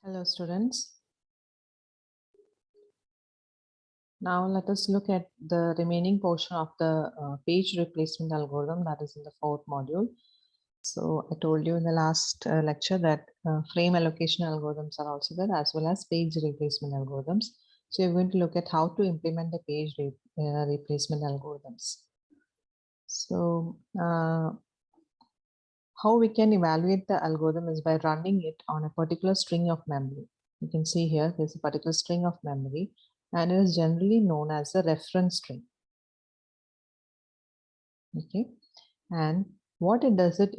Hello students. Now let us look at the remaining portion of the page replacement algorithm that is in the fourth module. So I told you in the last lecture that frame allocation algorithms are also there as well as page replacement algorithms. So we're going to look at how to implement the page replacement algorithms. So how we can evaluate the algorithm is by running it on a particular string of memory. You can see here there's a particular string of memory and it is generally known as the reference string. Okay, and what it does, it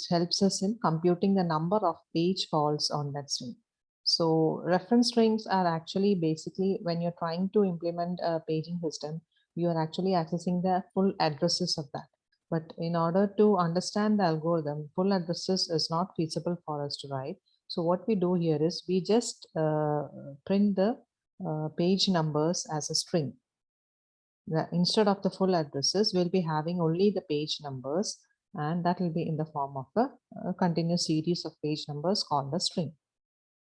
helps us in computing the number of page faults on that string. So reference strings are actually basically when you're trying to implement a paging system, you are actually accessing the full addresses of that. But in order to understand the algorithm, full addresses is not feasible for us to write. So what we do here is we just print the page numbers as a string. Instead of the full addresses, we'll be having only the page numbers, and that will be in the form of a continuous series of page numbers called a string.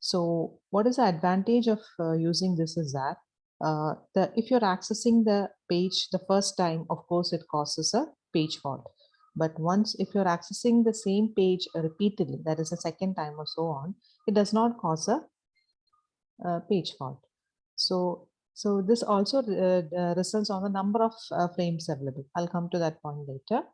So what is the advantage of using this is that if you're accessing the page the first time, of course, it causes a page fault. But once if you're accessing the same page repeatedly, that is the second time or so on, it does not cause a page fault. So this also results on the number of frames available. I'll come to that point later.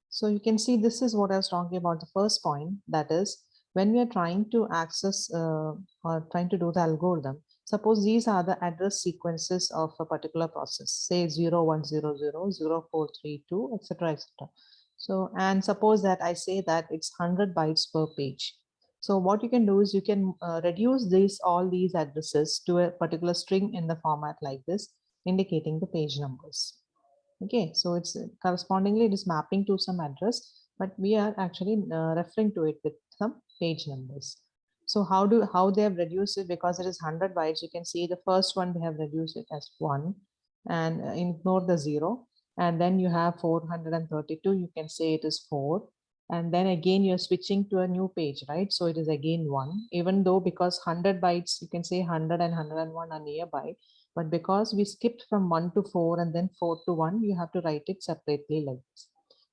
So you can see this is what I was talking about the first point. That is when we are trying to access or trying to do the algorithm. Suppose these are the address sequences of a particular process, say 0100, 0432, etc. etc. So, and suppose that I say that it's 100 bytes per page. So what you can do is you can reduce all these addresses to a particular string in the format like this, indicating the page numbers. Okay, so it's correspondingly it is mapping to some address, but we are actually referring to it with some page numbers. So how they have reduced it, because it is 100 bytes, you can see the first one they have reduced it as 1 and ignore the 0, and then you have 432, you can say it is 4, and then again you're switching to a new page, right? So it is again 1, even though because 100 bytes, you can say 100 and 101 are nearby, but because we skipped from 1 to 4 and then 4 to 1, you have to write it separately like this.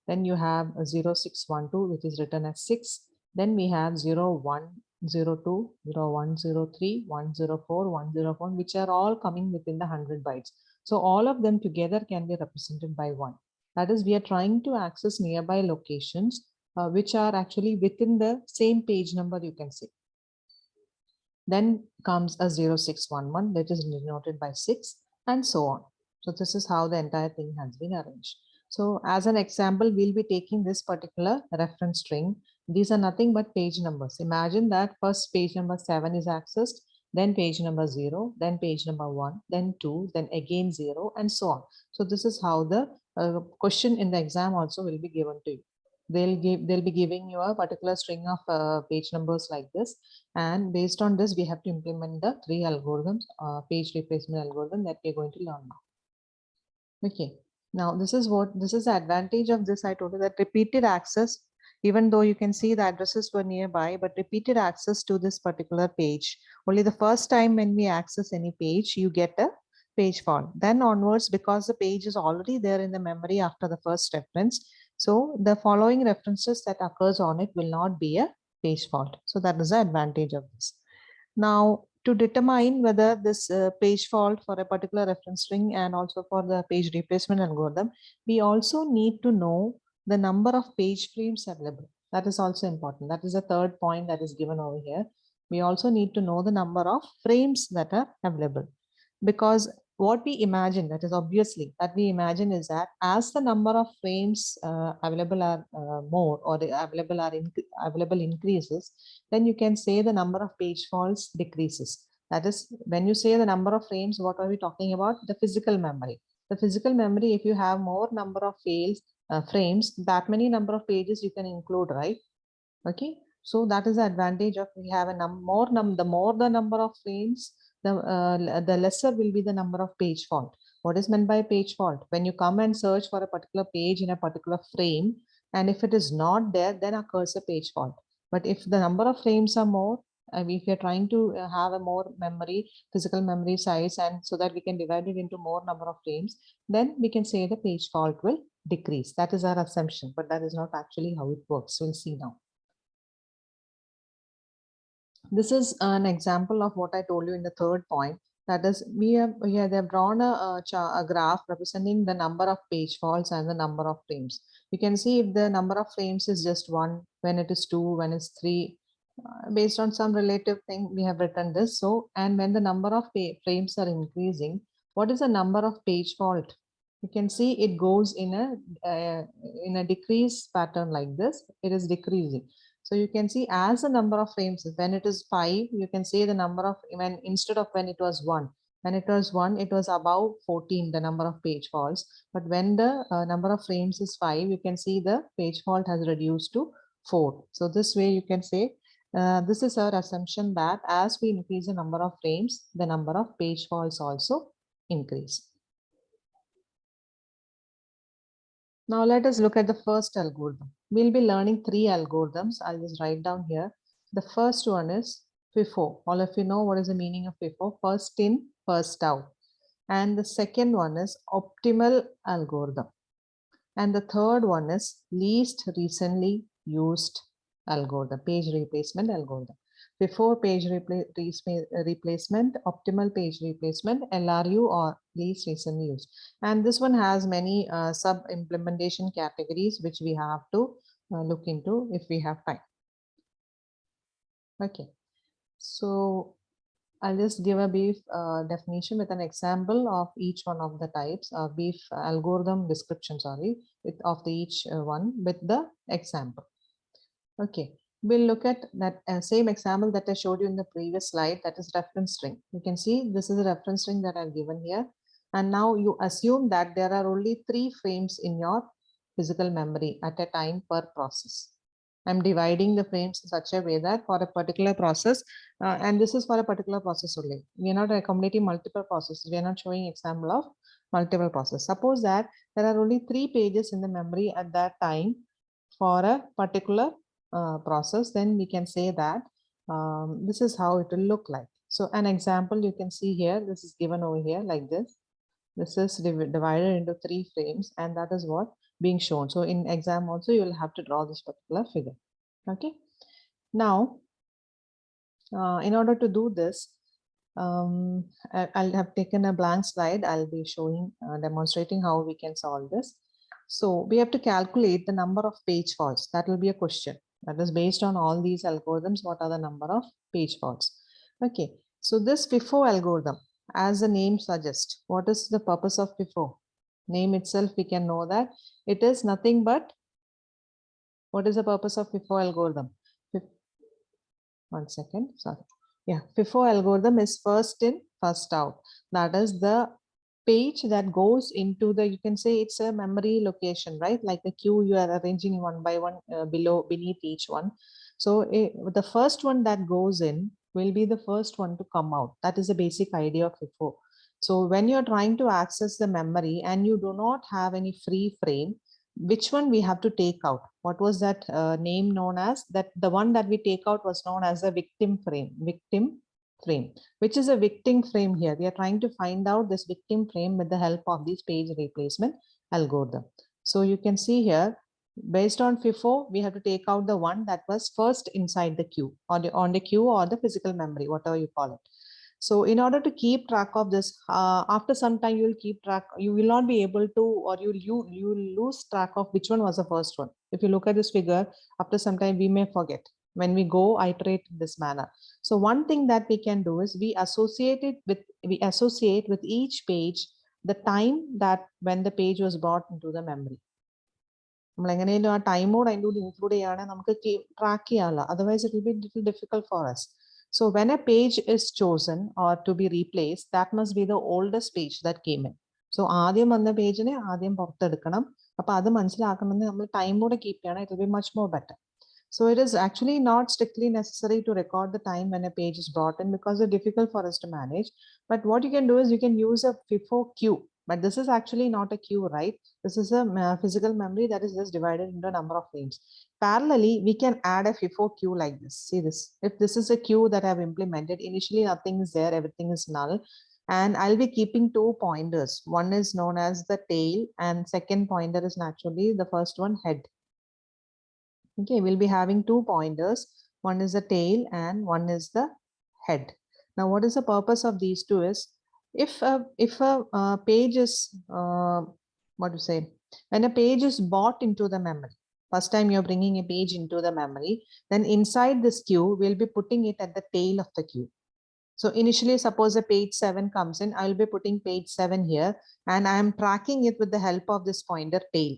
Then you have 0612, which is written as 6. Then we have 0102, 0103, 104, 104, which are all coming within the 100 bytes. So all of them together can be represented by 1. That is, we are trying to access nearby locations which are actually within the same page number, you can say. Then comes a 0611 that is denoted by 6 and so on. So this is how the entire thing has been arranged. So as an example, we'll be taking this particular reference string. These are nothing but page numbers. Imagine that first page number 7 is accessed, then page number 0, then page number 1, then 2, then again 0 and so on. So this is how the question in the exam also will be given to you. They'll be giving you a particular string of page numbers like this, and based on this we have to implement the 3 algorithms, page replacement algorithm that we're going to learn now. Okay, now this is the advantage of this. I told you that repeated access, even though you can see the addresses were nearby, but repeated access to this particular page, only the first time when we access any page you get a page fault. Then onwards, because the page is already there in the memory after the first reference, so the following references that occurs on it will not be a page fault. So that is the advantage of this. Now, to determine whether this page fault for a particular reference string and also for the page replacement algorithm, we also need to know the number of page frames available. That is also important. That is the third point that is given over here. We also need to know the number of frames that are available, because what we imagine, that is obviously that we imagine is that as the number of frames available are more, or the available increases, then you can say the number of page faults decreases. That is, when you say the number of frames, what are we talking about? The physical memory. The physical memory, if you have more number of frames, that many number of pages you can include, right? Okay, so that is the advantage of we have a the more the number of frames, the lesser will be the number of page fault. What is meant by page fault? When you come and search for a particular page in a particular frame, and if it is not there, then occurs a page fault. But if the number of frames are more if you're trying to have a more memory, physical memory size, and so that we can divide it into more number of frames, then we can say the page fault will decrease. That is our assumption, but that is not actually how it works. We'll see now. This is an example of what I told you in the third point. That is, they have drawn a graph representing the number of page faults and the number of frames. You can see if the number of frames is just 1, when it is 2, when it's 3. Based on some relative thing, we have written this. So, and when the number of frames are increasing, what is the number of page fault? You can see it goes in a decrease pattern like this. It is decreasing. So you can see as the number of frames, when it is 5, you can say the number of, when instead of when it was 1, when it was 1, it was above 14, the number of page faults. But when the number of frames is 5, you can see the page fault has reduced to 4. So this way you can say, this is our assumption that as we increase the number of frames, the number of page faults also increase. Now let us look at the first algorithm. We'll be learning 3 algorithms. I'll just write down here. The first one is FIFO. All of you know what is the meaning of FIFO. First in, first out. And the second one is optimal algorithm. And the third one is least recently used algorithm, page replacement algorithm. Before page replacement, optimal page replacement, LRU, or least recently used. And this one has many sub implementation categories which we have to look into if we have time. Okay, so I'll just give a brief definition with an example of each one of the types, brief algorithm description, sorry, of the each one with the example. Okay, we'll look at that same example that I showed you in the previous slide, that is reference string. You can see this is a reference string that I've given here. And now you assume that there are only 3 frames in your physical memory at a time per process. I'm dividing the frames in such a way that for a particular process, and this is for a particular process only. We are not accommodating multiple processes. We are not showing example of multiple processes. Suppose that there are only 3 pages in the memory at that time for a particular process, then we can say that this is how it will look like. So an example you can see here, this is given over here like this. This is divided into 3 frames, and that is what being shown. So in exam also you will have to draw this particular figure. Okay. Now, in order to do this, I'll have taken a blank slide. I'll be showing, demonstrating how we can solve this. So we have to calculate the number of page faults. That will be a question. That is based on all these algorithms. What are the number of page faults? Okay. So this FIFO algorithm, as the name suggests, what is the purpose of FIFO? Name itself, we can know that it is nothing but, what is the purpose of FIFO algorithm? One second, sorry. Yeah, FIFO algorithm is first in, first out. That is the page that goes into the, you can say it's a memory location, right? Like the queue, you are arranging one by one beneath each one. So the first one that goes in will be the first one to come out. That is the basic idea of FIFO. So when you're trying to access the memory and you do not have any free frame, which one we have to take out? What was that name known as? That the one that we take out was known as a victim frame. Which is a victim frame here. We are trying to find out this victim frame with the help of this page replacement algorithm. So you can see here, based on FIFO, we have to take out the one that was first inside the queue, or on the queue or the physical memory, whatever you call it. So in order to keep track of this, after some time you will keep track, you will not be able to, or you will lose track of which one was the first one. If you look at this figure, after some time we may forget when we go iterate in this manner. So one thing that we can do is we associate with each page the time that when the page was brought into the memory. Time mode include track otherwise it will be little difficult for us. So when a page is chosen or to be replaced, that must be the oldest page that came in. So ആദ്യം വന്ന പേജിനെ ആദ്യം പുറത്തെടുക്കണം. അപ്പോൾ അത് മനസ്സിലാക്കണമെന്ന് നമ്മൾ time mode keep ചെയ്യണം. It will be much more better. So it is actually not strictly necessary to record the time when a page is brought in because it's difficult for us to manage. But what you can do is you can use a FIFO queue. But this is actually not a queue, right? This is a physical memory that is just divided into a number of frames. Parallelly, we can add a FIFO queue like this. See this. If this is a queue that I've implemented, initially nothing is there, everything is null. And I'll be keeping two pointers. One is known as the tail, and second pointer is naturally the first one, head. Okay, we'll be having two pointers. One is the tail and one is the head. Now, what is the purpose of these two is, if a page is, what to say, when a page is bought into the memory, first time you're bringing a page into the memory, then inside this queue, we'll be putting it at the tail of the queue. So initially, suppose a page 7 comes in, I'll be putting page 7 here, and I'm tracking it with the help of this pointer tail.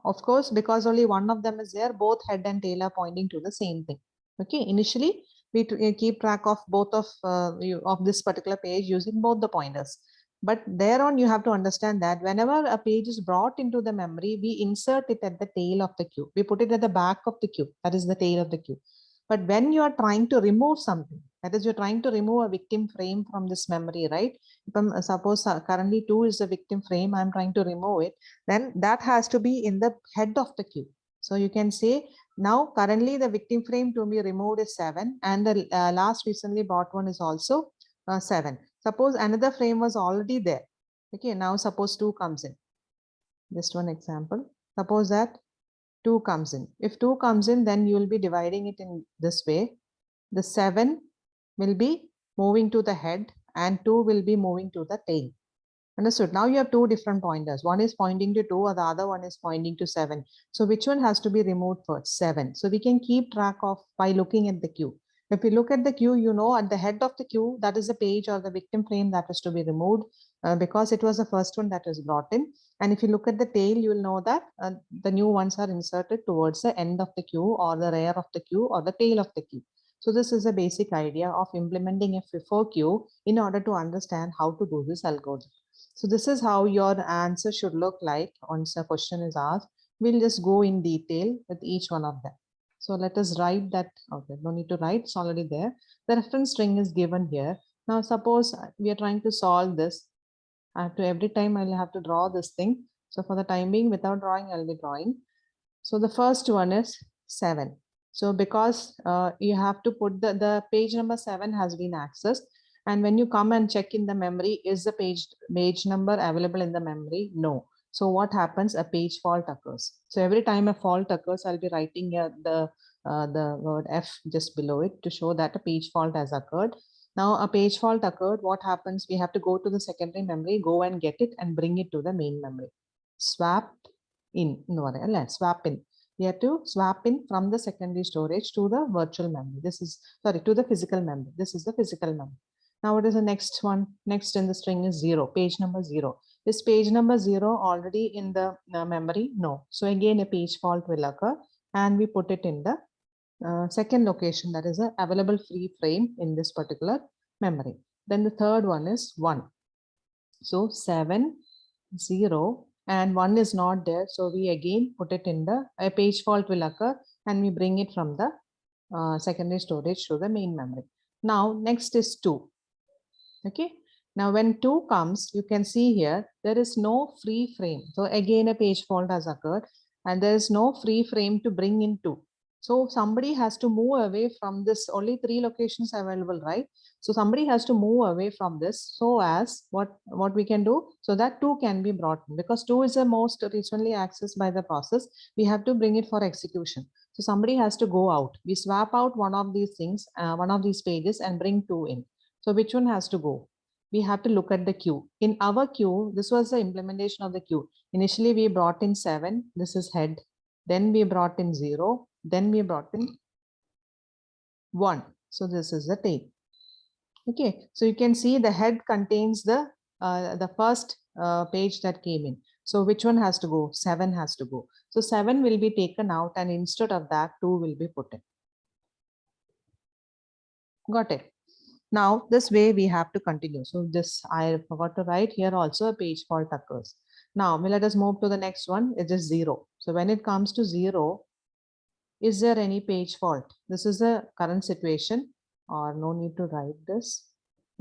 Of course, because only one of them is there, both head and tail are pointing to the same thing. Okay, initially we keep track of both of this particular page using both the pointers. But thereon you have to understand that whenever a page is brought into the memory, we insert it at the tail of the queue. We put it at the back of the queue. That is the tail of the queue. But when you are trying to remove something, that is, you're trying to remove a victim frame from this memory, right? Suppose currently 2 is the victim frame, I'm trying to remove it, then that has to be in the head of the queue. So you can say now currently the victim frame to be removed is 7, and the last recently bought one is also 7. Suppose another frame was already there. Okay, now suppose 2 comes in. Just one example. Suppose that 2 comes in. If 2 comes in, then you will be dividing it in this way. The 7 will be moving to the head and 2 will be moving to the tail. Understood. Now you have two different pointers. One is pointing to 2 or the other one is pointing to 7. So which one has to be removed first? 7. So we can keep track of by looking at the queue. If you look at the queue, you know at the head of the queue, that is the page or the victim frame that is to be removed because it was the first one that was brought in. And if you look at the tail, you will know that the new ones are inserted towards the end of the queue or the rear of the queue or the tail of the queue. So this is a basic idea of implementing a FIFO queue in order to understand how to do this algorithm. So this is how your answer should look like once a question is asked. We'll just go in detail with each one of them. So let us write that. Okay, no need to write, it's already there. The reference string is given here. Now suppose we are trying to solve this. Every time I'll have to draw this thing. So for the time being, without drawing, I'll be drawing. So the first one is 7. So because you have to put the page number 7 has been accessed. And when you come and check in the memory, is the page number available in the memory? No. So what happens? A page fault occurs. So every time a fault occurs, I'll be writing here the word F just below it to show that a page fault has occurred. Now a page fault occurred. What happens? We have to go to the secondary memory, go and get it and bring it to the main memory. Swap in. Swap in. We have to swap in from the secondary storage to the virtual memory. This is, sorry, to the physical memory. This is the physical memory. Now what is the next one? Next in the string is 0, page number 0. Is page number 0 already in the memory? No. So again a page fault will occur and we put it in the second location, that is a available free frame in this particular memory. Then the third one is 1. So 7, 0 and 1 is not there. So we again put it in the, a page fault will occur and we bring it from the secondary storage to the main memory. Now next is 2. Okay, now when 2 comes, you can see here there is no free frame. So again a page fault has occurred and there is no free frame to bring in 2. So somebody has to move away from this. Only 3 locations available, right? So somebody has to move away from this so as what we can do so that 2 can be brought in, because 2 is the most recently accessed by the process. We have to bring it for execution. So somebody has to go out. We swap out one of these things, one of these pages and bring 2 in. So which one has to go? We have to look at the queue. In our queue, this was the implementation of the queue. Initially, we brought in 7. This is head. Then we brought in 0. Then we brought in 1. So this is the tail. Okay. So you can see the head contains the first page that came in. So which one has to go? 7 has to go. So 7 will be taken out and instead of that 2 will be put in. Got it. Now this way we have to continue. So this I forgot to write here also a page fault occurs. Now let us move to the next one. It is 0. So when it comes to 0, is there any page fault? This is the current situation, or no need to write this.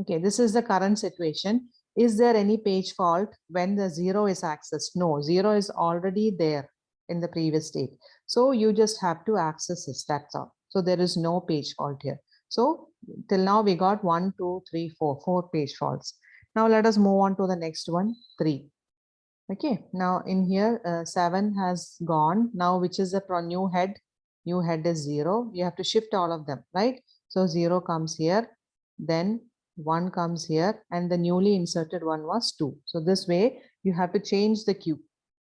Okay, this is the current situation. Is there any page fault when the 0 is accessed? No, 0 is already there in the previous state. So you just have to access this, that's all. So there is no page fault here. So till now we got 1, 2, 3, 4, 4 page faults. Now let us move on to the next one, 3. Okay, now in here 7 has gone. Now which is the new head? New head is 0. You have to shift all of them, right? So 0 comes here, then 1 comes here, and the newly inserted one was 2. So this way you have to change the queue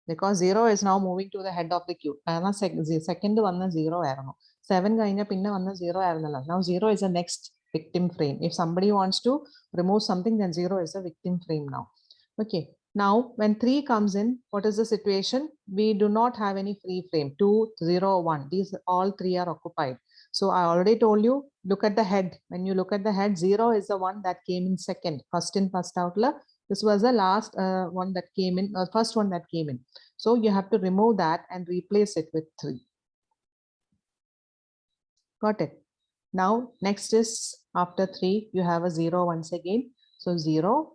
because 0 is now moving to the head of the queue. Second one 0 ആയിരുന്നു. 7 കഴിഞ്ഞ പിന്നെ വന്ന 0 ആയിരുന്നല്ലോ. Now 0 is the next victim frame. If somebody wants to remove something, then 0 is the victim frame now. Okay. Now when 3 comes in, what is the situation? We do not have any free frame. 2, 0, 1. These all 3 are occupied. So I already told you, look at the head. When you look at the head, 0 is the one that came in second. First in, first out. This was the last one that came in, first one that came in. So you have to remove that and replace it with 3. Got it? Now next is after 3, you have a 0 once again. So 0.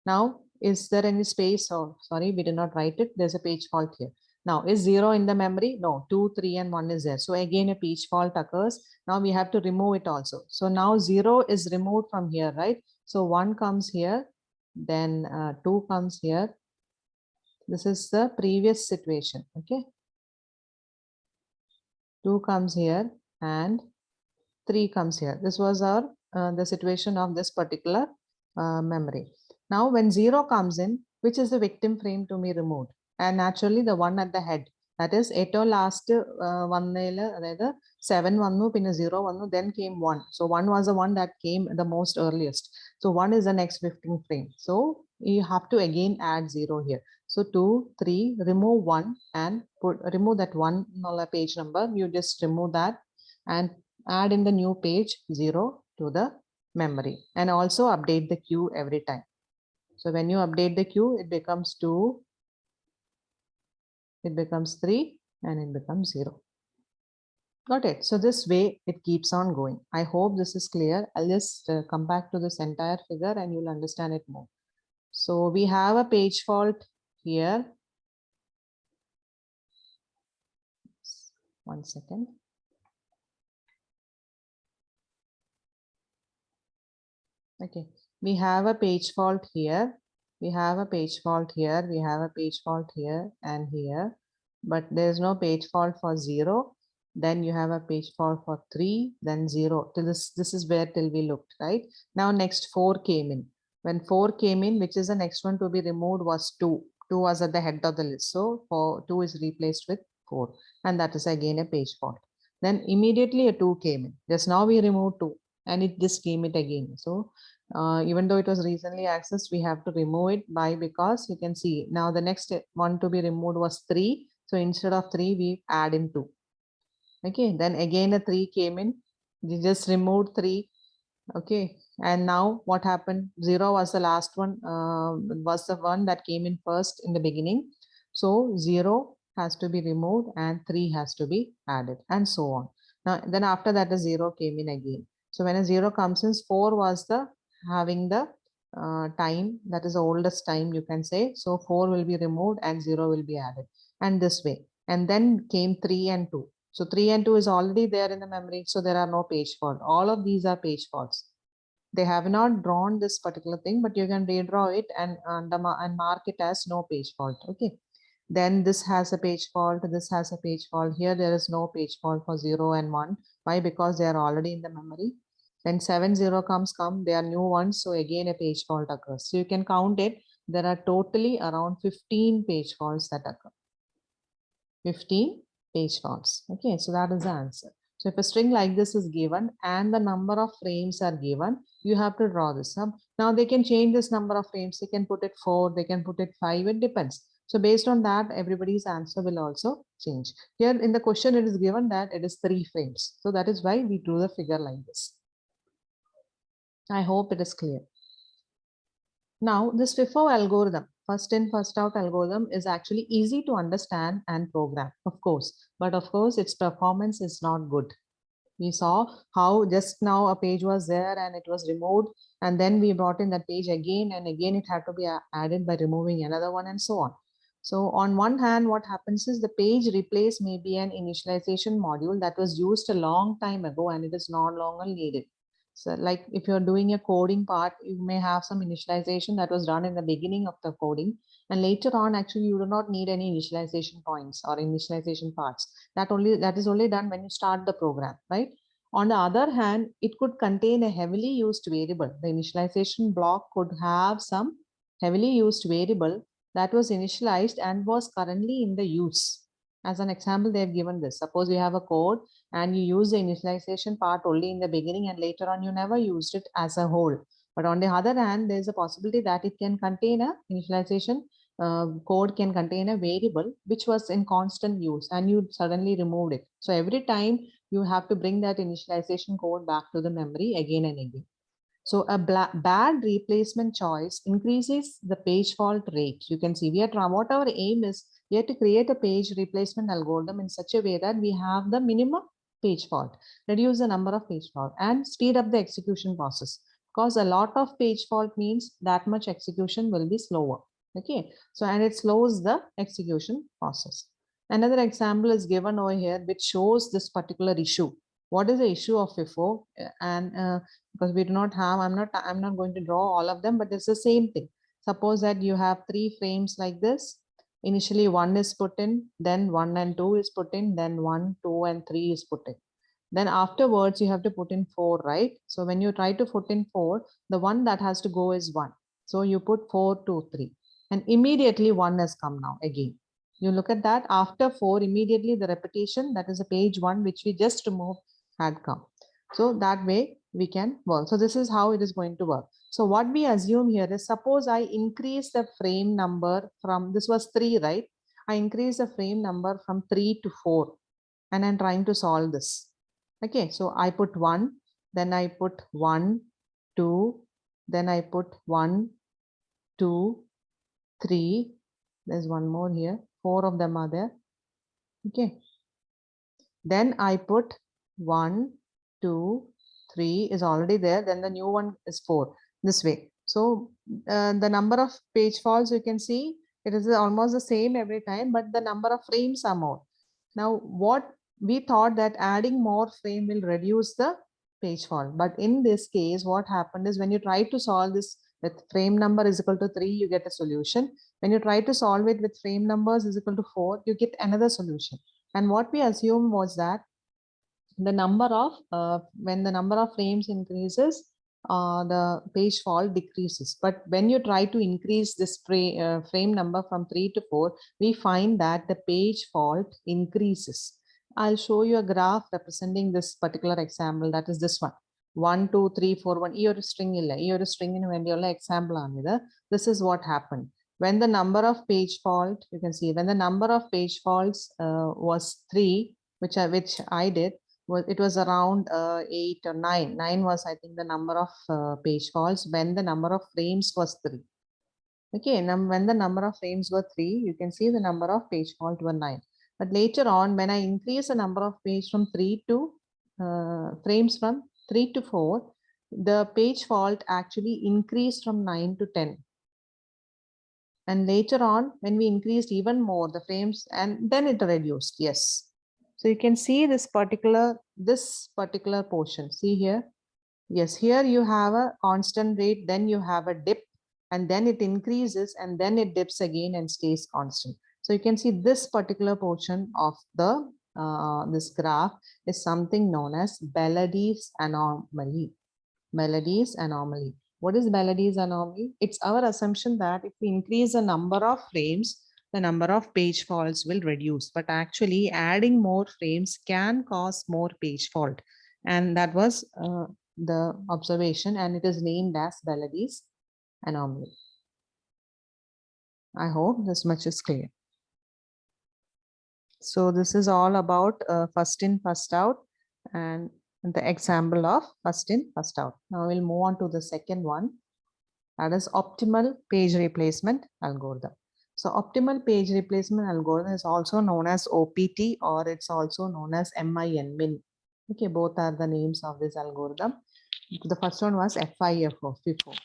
Now, is there any space? Oh, sorry, we did not write it. There's a page fault here. Now, is 0 in the memory? No, 2, 3, and 1 is there. So again, a page fault occurs. Now we have to remove it also. So now 0 is removed from here, right? So 1 comes here, then 2 comes here. This is the previous situation, okay? 2 comes here and 3 comes here. This was our the situation of this particular memory. Now when 0 comes in, which is the victim frame to be removed? And naturally the one at the head, that is ഏറ്റവും last വന്നതിൽ അതായത് 7 വന്നു പിന്നെ 0 വന്നു, then came 1. So 1 was the one that came the most earliest. So 1 is the next victim frame. So you have to again add 0 here. So 2, 3, remove 1 and remove that 1 page number. You just remove that and add in the new page 0 to the memory, and also update the queue every time. So when you update the queue, it becomes 2, it becomes 3, and it becomes 0. Got it? So this way it keeps on going. I hope this is clear. I'll just come back to this entire figure and you'll understand it more. So we have a page fault here. One second. Okay, we have a page fault here. We have a page fault here. We have a page fault here and here, but there's no page fault for 0. Then you have a page fault for 3, then 0. Till this is where till we looked, right? Now next 4 came in. When 4 came in, which is the next one to be removed, was 2. 2 was at the head of the list. So 2 is replaced with 4, and that is again a page fault. Then immediately a 2 came in. Just now we removed 2 and it just came it again. So even though it was recently accessed, we have to remove it. Why? Because you can see now the next one to be removed was 3. So instead of 3, we add in 2. Okay, then again a 3 came in. We just removed 3. Okay, and now what happened? 0 was the last one, was the one that came in first in the beginning. So 0 has to be removed and 3 has to be added, and so on. Now then after that the 0 came in again. So when a 0 comes in, 4 was the having the time, that is the oldest time you can say. So 4 will be removed and 0 will be added, and this way. And then came 3 and 2. So 3 and 2 is already there in the memory. So there are no page fault. All of these are page faults. They have not drawn this particular thing, but you can redraw it and mark it as no page fault. Okay. Then this has a page fault. This has a page fault. Here there is no page fault for 0 and 1. Why? Because they are already in the memory. When 7, 0 come, they are new ones. So again a page fault occurs. So you can count it. There are totally around 15 page faults that occur. 15 page faults. Okay, so that is the answer. So if a string like this is given and the number of frames are given, you have to draw this up. Now they can change this number of frames. They can put it 4, they can put it 5, it depends. So based on that, everybody's answer will also change. Here in the question, it is given that it is 3 frames. So that is why we drew the figure like this. I hope it is clear. Now this FIFO algorithm, first in first out algorithm, is actually easy to understand and program, of course, but of course its performance is not good. We saw how just now a page was there and it was removed, and then we brought in that page again and again it had to be added by removing another one and so on. So on one hand, what happens is the page replace may be an initialization module that was used a long time ago and it is no longer needed. So like if you're doing a coding part, you may have some initialization that was done in the beginning of the coding, and later on actually you do not need any initialization points or initialization parts. That is only done when you start the program, right? On the other hand, it could contain a heavily used variable. The initialization block could have some heavily used variable that was initialized and was currently in the use. As an example, they have given this. Suppose you have a code and you use the initialization part only in the beginning and later on you never used it as a whole. But on the other hand, there's a possibility that it can contain a initialization code can contain a variable which was in constant use and you suddenly removed it. So every time you have to bring that initialization code back to the memory again and again. So a bad replacement choice increases the page fault rate. You can see what our aim is, we have to create a page replacement algorithm in such a way that we have the minimum page fault, reduce the number of page fault and speed up the execution process, because a lot of page fault means that much execution will be slower. Okay, so and it slows the execution process. Another example is given over here which shows this particular issue. What is the issue of FIFO? And because we do not have, I'm not going to draw all of them, but it's the same thing. Suppose that you have 3 frames like this. Initially 1 is put in, then 1 and 2 is put in, then 1, 2 and 3 is put in. Then afterwards you have to put in 4, right? So when you try to put in 4, the one that has to go is 1. So you put 4, 2, 3 and immediately 1 has come now again. You look at that, after 4 immediately the repetition, that is a page 1 which we just removed, had come. So that way we can work. So this is how it is going to work. So what we assume here is, suppose I increase the frame number from, this was 3, right? I increase the frame number from 3 to 4 and I'm trying to solve this. Okay, so I put 1, then I put 1, 2, then I put 1, 2, 3. There's one more here. 4 of them are there. Okay. Then I put 1, 2, 3 is already there. Then the new one is 4 this way. So the number of page faults you can see it is almost the same every time, but the number of frames are more. Now what we thought that adding more frame will reduce the page fault, but in this case what happened is when you try to solve this with frame number is equal to 3, you get a solution. When you try to solve it with frame numbers is equal to 4, you get another solution. And what we assumed was that the number of when the number of frames increases, the page fault decreases. But when you try to increase this frame number from 3 to 4, we find that the page fault increases. I'll show you a graph representing this particular example. That is this one. 1, 2, 3, 4, 1. Your string your string in vendiola example. This is what happened. When the number of page fault, you can see when the number of page faults was 3, which I did, it was around 8 or 9. 9 was, I think, the number of page faults when the number of frames was 3. Okay, when the number of frames were 3, you can see the number of page fault were 9. But later on, when I increase the number of page from 3 to frames from 3 to 4, the page fault actually increased from 9 to 10. And later on, when we increased even more the frames, and then it reduced. Yes. So you can see this particular portion. See here. Yes, here you have a constant rate, then you have a dip, and then it increases, and then it dips again and stays constant. So you can see this particular portion of the this graph is something known as Belady's anomaly. Belady's anomaly. What is Belady's anomaly? It's our assumption that if we increase the number of frames, the number of page faults will reduce. But actually adding more frames can cause more page fault. And that was the observation, and it is named as Belady's anomaly. I hope this much is clear. So this is all about first in, first out, and the example of first in, first out. Now we'll move on to the second one, that is optimal page replacement algorithm. So optimal page replacement algorithm is also known as OPT, or it's also known as MIN. Okay, both are the names of this algorithm. The first one was FIFO, FIFO.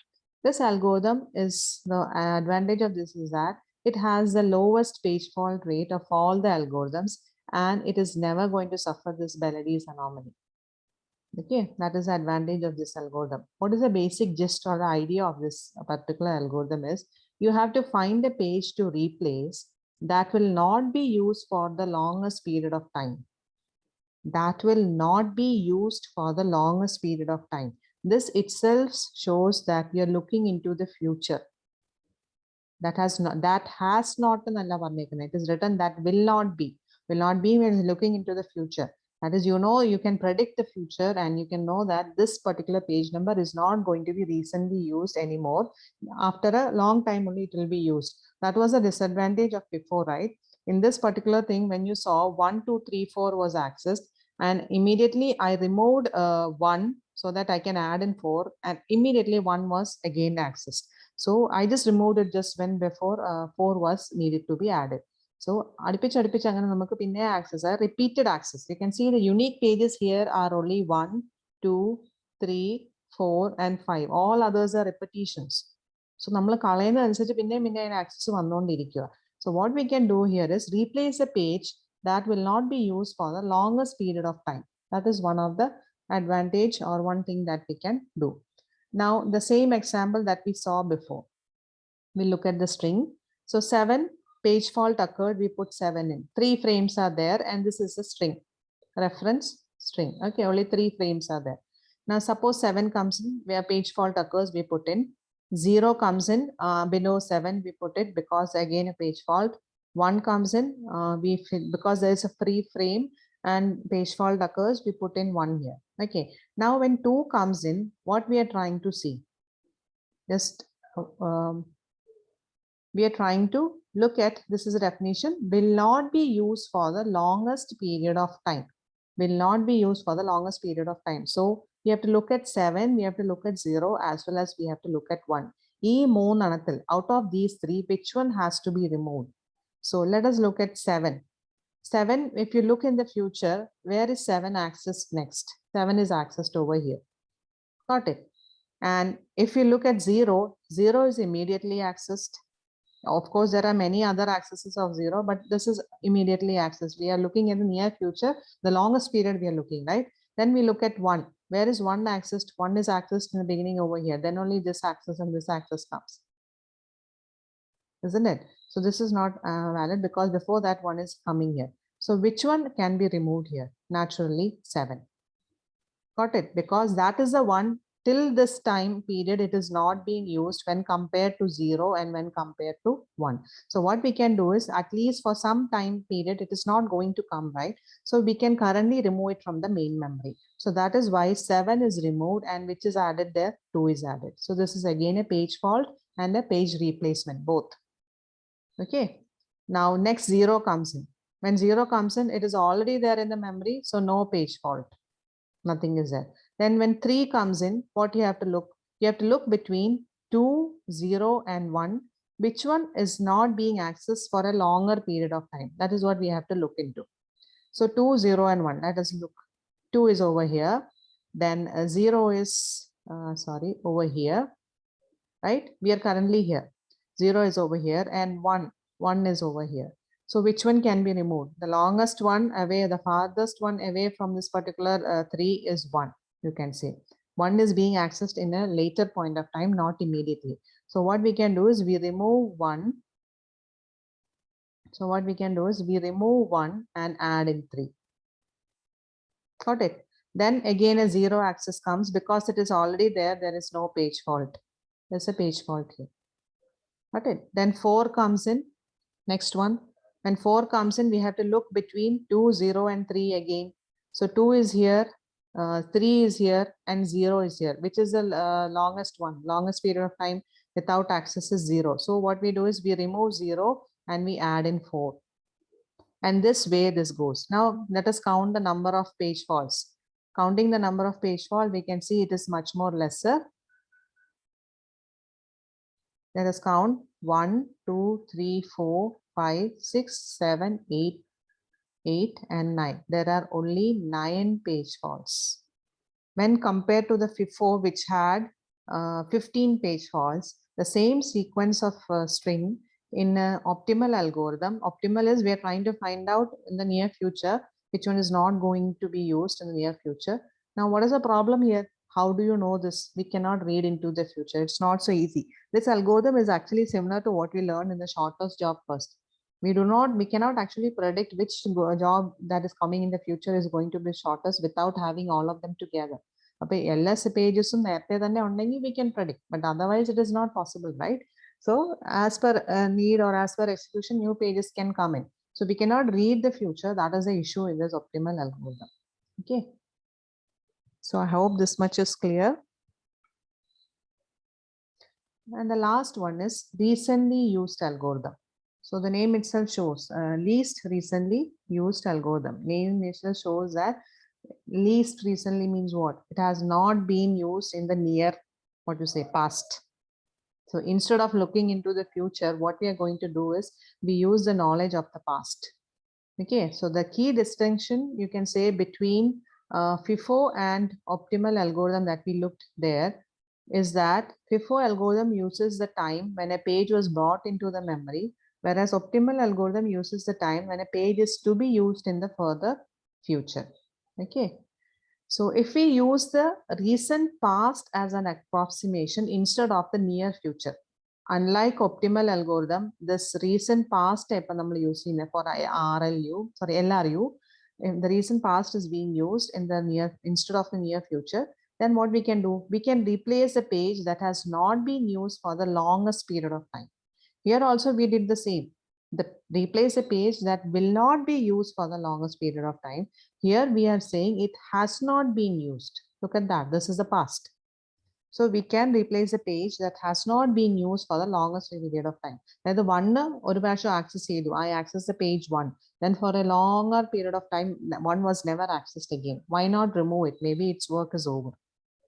This algorithm is the advantage of this is that it has the lowest page fault rate of all the algorithms, and it is never going to suffer this Belady's anomaly. Okay, that is the advantage of this algorithm. What is the basic gist or the idea of this particular algorithm is you have to find a page to replace that will not be used for the longest period of time. That will not be used for the longest period of time. This itself shows that we are looking into the future. That has not it is written that will not be when looking into the future. That is, you can predict the future and you can know that this particular page number is not going to be recently used anymore. After a long time only it will be used. That was a disadvantage of before, right? In this particular thing, when you saw 1, 2, 3, 4 was accessed, and immediately I removed 1 so that I can add in 4, and immediately 1 was again accessed. So I just removed it just when before 4 was needed to be added. So access, repeated access. You can see the unique pages here are only 1, 2, 3, 4, and 5. All others are repetitions. So access. So what we can do here is replace a page that will not be used for the longest period of time. That is one of the advantage or one thing that we can do. Now the same example that we saw before. We'll look at the string. So 7 page fault occurred, we put 7 in. 3 frames are there and this is a string, reference string. Okay, only 3 frames are there. Now suppose 7 comes in, where page fault occurs, we put in. 0 comes in below 7, we put it because again a page fault. 1 comes in, because there is a free frame and page fault occurs, we put in 1 here. Okay, now when 2 comes in, what we are trying to see? Just we are trying to look at, this is a definition, will not be used for the longest period of time. Will not be used for the longest period of time. So we have to look at 7, we have to look at 0, as well as we have to look at 1. Out of these 3, which one has to be removed? So let us look at 7. 7, if you look in the future, where is 7 accessed next? 7 is accessed over here. Got it? And if you look at 0, 0 is immediately accessed. Of course, there are many other accesses of 0, but this is immediately accessed. We are looking at the near future, the longest period we are looking, right? Then we look at 1. Where is 1 accessed? 1 is accessed in the beginning over here. Then only this access and this access comes. Isn't it? So this is not valid because before that 1 is coming here. So which one can be removed here? Naturally 7. Got it? Because that is the one till this time period it is not being used when compared to 0 and when compared to 1. So what we can do is, at least for some time period it is not going to come, right? So we can currently remove it from the main memory. So that is why 7 is removed and which is added there, 2 is added. So this is again a page fault and a page replacement, both. Okay, now next 0 comes in. When 0 comes in, it is already there in the memory, so no page fault. Nothing is there. Then when 3 comes in, what you have to look? You have to look between 2, 0 and 1. Which one is not being accessed for a longer period of time? That is what we have to look into. So 2, 0 and 1. Let us look. 2 is over here. Then 0 is, over here. Right? We are currently here. 0 is over here and 1 is over here. So which one can be removed? The longest one away, the farthest one away from this particular 3 is 1, you can say. 1 is being accessed in a later point of time, not immediately. So what we can do is we remove 1. So what we can do is we remove 1 and add in 3. Got it? Then again a 0 access comes because it is already there. There is no page fault. There's a page fault here. Got it? Then 4 comes in. Next one. When 4 comes in, we have to look between 2, 0 and 3 again. So 2 is here, 3 is here, and 0 is here, which is the longest one. Longest period of time without access is 0. So what we do is we remove 0 and we add in 4. And this way this goes. Now let us count the number of page faults. Counting the number of page fault, we can see it is much more lesser. Let us count 1, 2, 3, 4, 5, 6, 7, 8, 8, and 9. There are only 9 page faults. When compared to the FIFO, which had 15 page faults, the same sequence of string in an optimal algorithm. Optimal is we are trying to find out in the near future which one is not going to be used in the near future. Now, what is the problem here? How do you know this? We cannot read into the future. It's not so easy. This algorithm is actually similar to what we learned in the shortest job first. We cannot actually predict which job that is coming in the future is going to be shortest without having all of them together. LS pages we can predict, but otherwise it is not possible, right? So as per need or as per execution, new pages can come in. So we cannot read the future. That is the issue in this optimal algorithm. Okay. So I hope this much is clear. And the last one is recently used algorithm. So the name itself shows least recently used algorithm. Name itself shows that least recently means what? It has not been used in the near, what you say, past. So instead of looking into the future, what we are going to do is we use the knowledge of the past. Okay, so the key distinction you can say between FIFO and optimal algorithm that we looked there is that FIFO algorithm uses the time when a page was brought into the memory, whereas optimal algorithm uses the time when a page is to be used in the further future. Okay, so if we use the recent past as an approximation instead of the near future, unlike optimal algorithm, this recent past type using for LRU, if the recent past is being used in the near instead of the near future, then what we can do? We can replace a page that has not been used for the longest period of time. Here also we did the same. Replace a page that will not be used for the longest period of time. Here we are saying it has not been used. Look at that. This is the past. So we can replace a page that has not been used for the longest period of time. Now the one or access I access the page 1. Then for a longer period of time, one was never accessed again. Why not remove it? Maybe its work is over.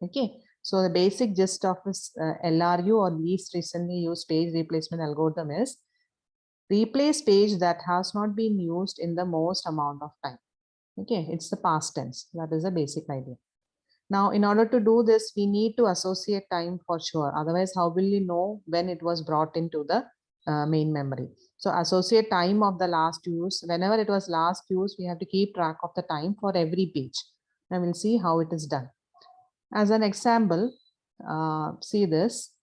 Okay. So the basic gist of this LRU or least recently used page replacement algorithm is replace page that has not been used in the most amount of time. Okay, it's the past tense. That is the basic idea. Now, in order to do this, we need to associate time for sure. Otherwise, how will you know when it was brought into the main memory? So associate time of the last use. Whenever it was last use, we have to keep track of the time for every page. And we'll see how it is done. As an example, see this.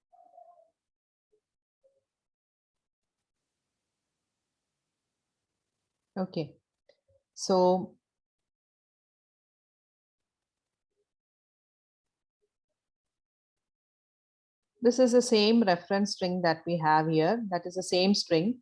Okay, so this is the same reference string that we have here. That is the same string.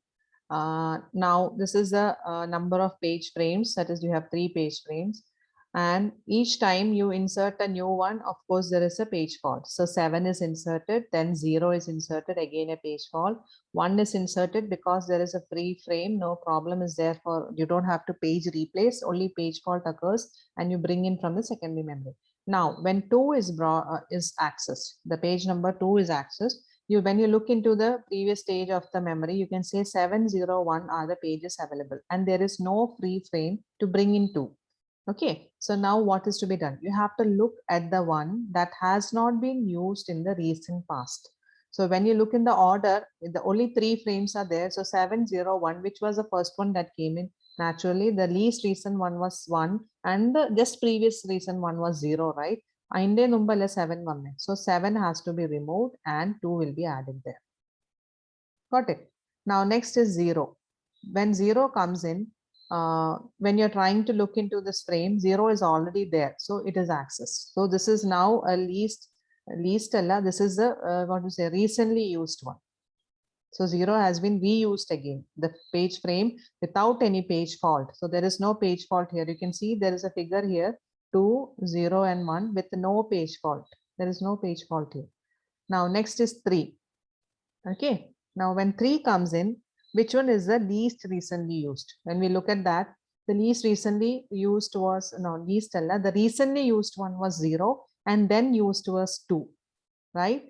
Now this is the number of page frames. That is, you have 3 page frames. And each time you insert a new one, of course, there is a page fault. So 7 is inserted, then 0 is inserted, again a page fault. 1 is inserted because there is a free frame. No problem is there for, you don't have to page replace, only page fault occurs and you bring in from the secondary memory. Now, when 2 is accessed, the page number 2 is accessed, when you look into the previous stage of the memory, you can say 701 are the pages available and there is no free frame to bring in 2. Okay, so now what is to be done? You have to look at the one that has not been used in the recent past. So when you look in the order, the only 3 frames are there. So 701, which was the first one that came in, naturally the least recent one was 1 and the just previous recent one was 0, right? Inde 7 one. So 7 has to be removed and 2 will be added there. Got it? Now next is 0. When 0 comes in, when you're trying to look into this frame, 0 is already there. So it is accessed. So this is now a least, this is the, what to say, recently used one. So 0 has been reused again, the page frame without any page fault. So there is no page fault here. You can see there is a figure here, 2, 0 and 1 with no page fault. There is no page fault here. Now next is 3. Okay. Now when 3 comes in, which one is the least recently used? When we look at that, the least recently used was, the recently used one was 0 and then used was 2, right?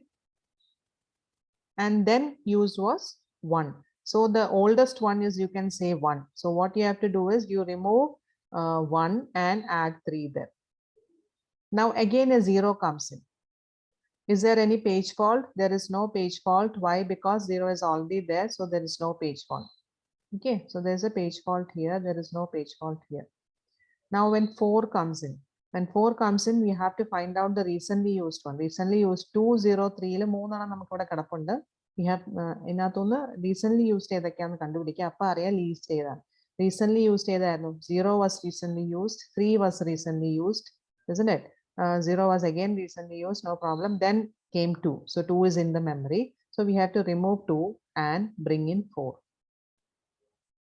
And then used was 1. So the oldest one is, you can say 1. So what you have to do is you remove 1 and add 3 there. Now again a 0 comes in. Is there any page fault? There is no page fault. Why? Because 0 is already there, so there is no page fault. Okay, so there's a page fault here. There is no page fault here. Now when 4 comes in, we have to find out the recently used one. Recently used 203 ൽ മൂന്നെണ്ണം നമുക്ക് ഇവിടെ കിടപ്പുണ്ട്. We have ഇതിനകത്തുനിന്ന് recently used ഏതൊക്കെയാണെന്ന് കണ്ടുപിടിക്കുക. അപ്പോൾ അറിയാം least ഏതാണ്. Recently used ഏതായിരുന്നു? 0 was recently used, 3 was recently used, isn't it? 0 was again recently used, no problem. Then came 2. So 2 is in the memory. So we have to remove 2 and bring in 4.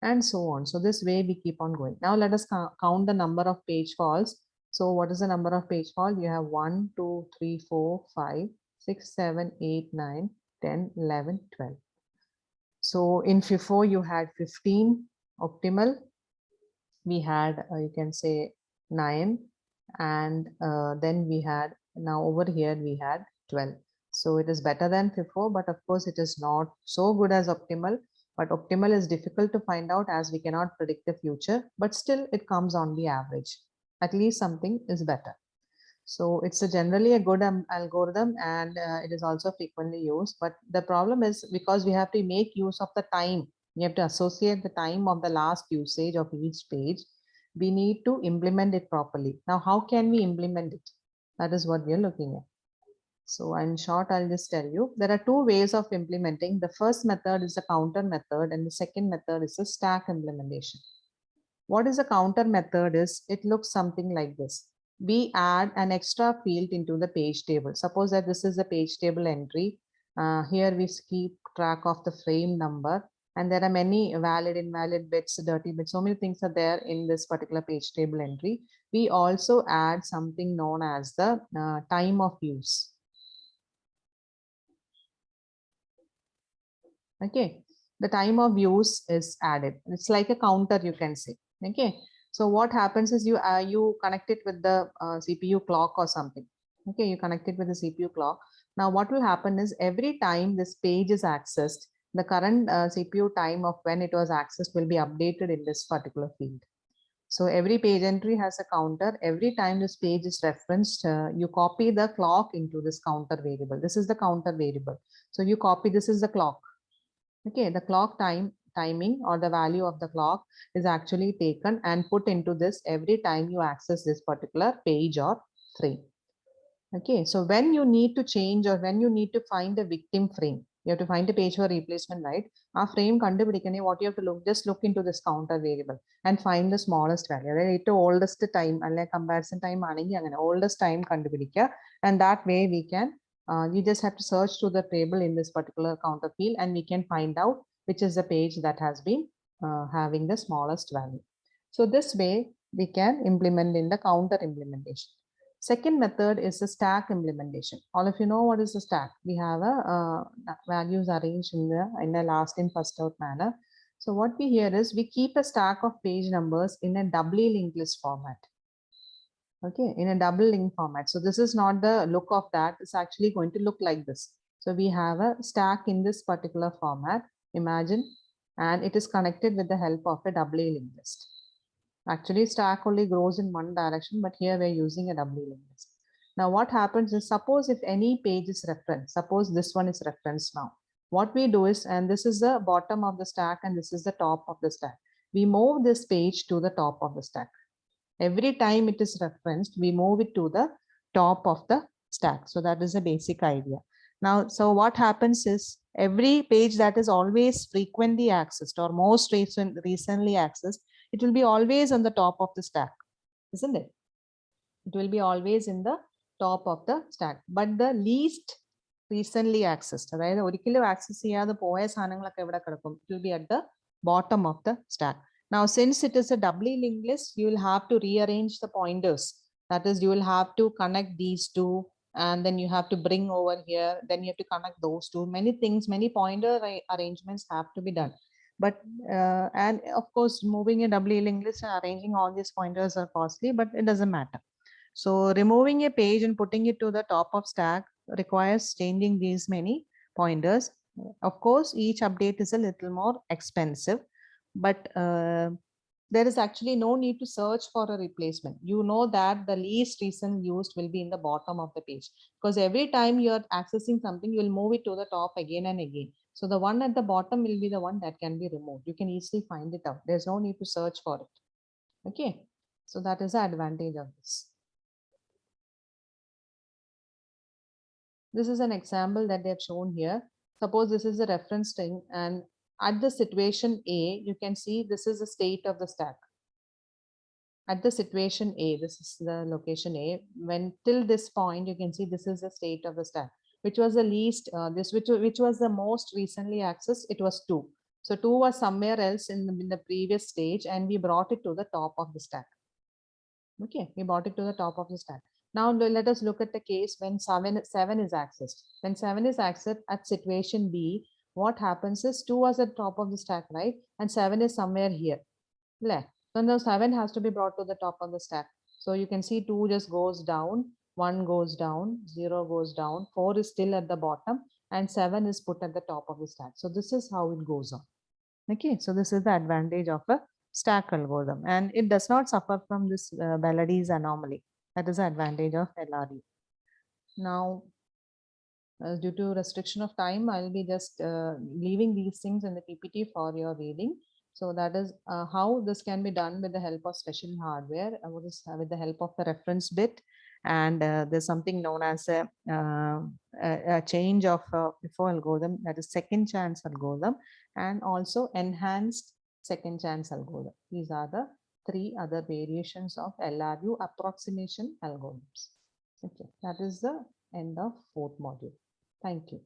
And so on. So this way we keep on going. Now let us count the number of page faults. So what is the number of page fault? You have 1, 2, 3, 4, 5, 6, 7, 8, 9, 10, 11, 12. So in FIFO you had 15 optimal. We had, you can say 9. And then we had, now over here we had 12. So it is better than FIFO, but of course it is not so good as optimal. But optimal is difficult to find out as we cannot predict the future, but still it comes on the average. At least something is better. So it's generally a good algorithm, and it is also frequently used. But the problem is, because we have to make use of the time, we have to associate the time of the last usage of each page. We need to implement it properly. Now, how can we implement it? That is what we are looking at. So in short, I'll just tell you, there are 2 ways of implementing. The first method is the counter method, and the second method is the stack implementation. What is a counter method is, it looks something like this. We add an extra field into the page table. Suppose that this is the page table entry. Here we keep track of the frame number, and there are many valid, invalid bits, dirty bits, so many things are there in this particular page table entry. We also add something known as the time of use. Okay, the time of use is added. It's like a counter, you can say. Okay, so what happens is you connect it with the CPU clock or something. Okay, you connect it with the CPU clock. Now what will happen is, every time this page is accessed, the current CPU time of when it was accessed will be updated in this particular field. So every page entry has a counter. Every time this page is referenced, you copy the clock into this counter variable. This is the counter variable. So you copy, this is the clock. Okay, the clock timing or the value of the clock is actually taken and put into this every time you access this particular page or frame. Okay, so when you need to change, or when you need to find a victim frame, you have to find a page for replacement, right? Our frame kandupidikane, what you have to look, just look into this counter variable and find the smallest value, right? The oldest time, unlike comparison time, oldest time kandupidikka, and that way we can you just have to search to the table in this particular counter field, and we can find out which is the page that has been having the smallest value. So this way we can implement in the counter implementation. Second method is the stack implementation. All of you know what is the stack. We have a values arranged in the last in first out manner. So what we hear is, we keep a stack of page numbers in a doubly linked list format. Okay, in a double link format. So this is not the look of that. It's actually going to look like this. So we have a stack in this particular format, imagine, and it is connected with the help of a doubly linked list. Actually, stack only grows in one direction, but here we're using a doubly linked list. Now what happens is, suppose if any page is referenced, suppose this one is referenced now. What we do is, and this is the bottom of the stack and this is the top of the stack. We move this page to the top of the stack. Every time it is referenced, we move it to the top of the stack. So that is a basic idea. Now, so what happens is, every page that is always frequently accessed or most recently accessed, it will be always on the top of the stack, isn't it? It will be always in the top of the stack, but the least recently accessed, right? Access it will be at the bottom of the stack. Now, since it is a doubly linked list, you will have to rearrange the pointers. That is, you will have to connect these two, and then you have to bring over here, then you have to connect those two. Many things, many pointer arrangements have to be done. But and of course, moving a doubly linked list and arranging all these pointers are costly, but it doesn't matter. So removing a page and putting it to the top of stack requires changing these many pointers. Of course, each update is a little more expensive, but there is actually no need to search for a replacement. You know that the least recent used will be in the bottom of the page, because every time you're accessing something, you'll move it to the top again and again. So the one at the bottom will be the one that can be removed. You can easily find it out. There's no need to search for it. Okay. So that is the advantage of this. This is an example that they have shown here. Suppose this is a reference string, and at the situation A, you can see this is the state of the stack. At the situation A, this is the location A. When till this point, you can see this is the state of the stack, which was the least, which was the most recently accessed. It was 2. So 2 was somewhere else in the previous stage, and we brought it to the top of the stack. Okay, we brought it to the top of the stack. Now let us look at the case when 7 is accessed. When 7 is accessed at situation B, what happens is 2 was at top of the stack, right? And 7 is somewhere here. Left. So now 7 has to be brought to the top of the stack. So you can see 2 just goes down, 1 goes down, 0 goes down, 4 is still at the bottom, and 7 is put at the top of the stack. So this is how it goes on. Okay, so this is the advantage of a stack algorithm, and it does not suffer from this Belady's anomaly. That is the advantage of LRU. Now, due to restriction of time, I'll be just leaving these things in the PPT for your reading. So that is how this can be done with the help of special hardware, with the help of the reference bit. And there's something known as a change of before algorithm, that is second chance algorithm, and also enhanced second chance algorithm. These are the 3 other variations of LRU approximation algorithms. Okay, that is the end of 4th module. Thank you.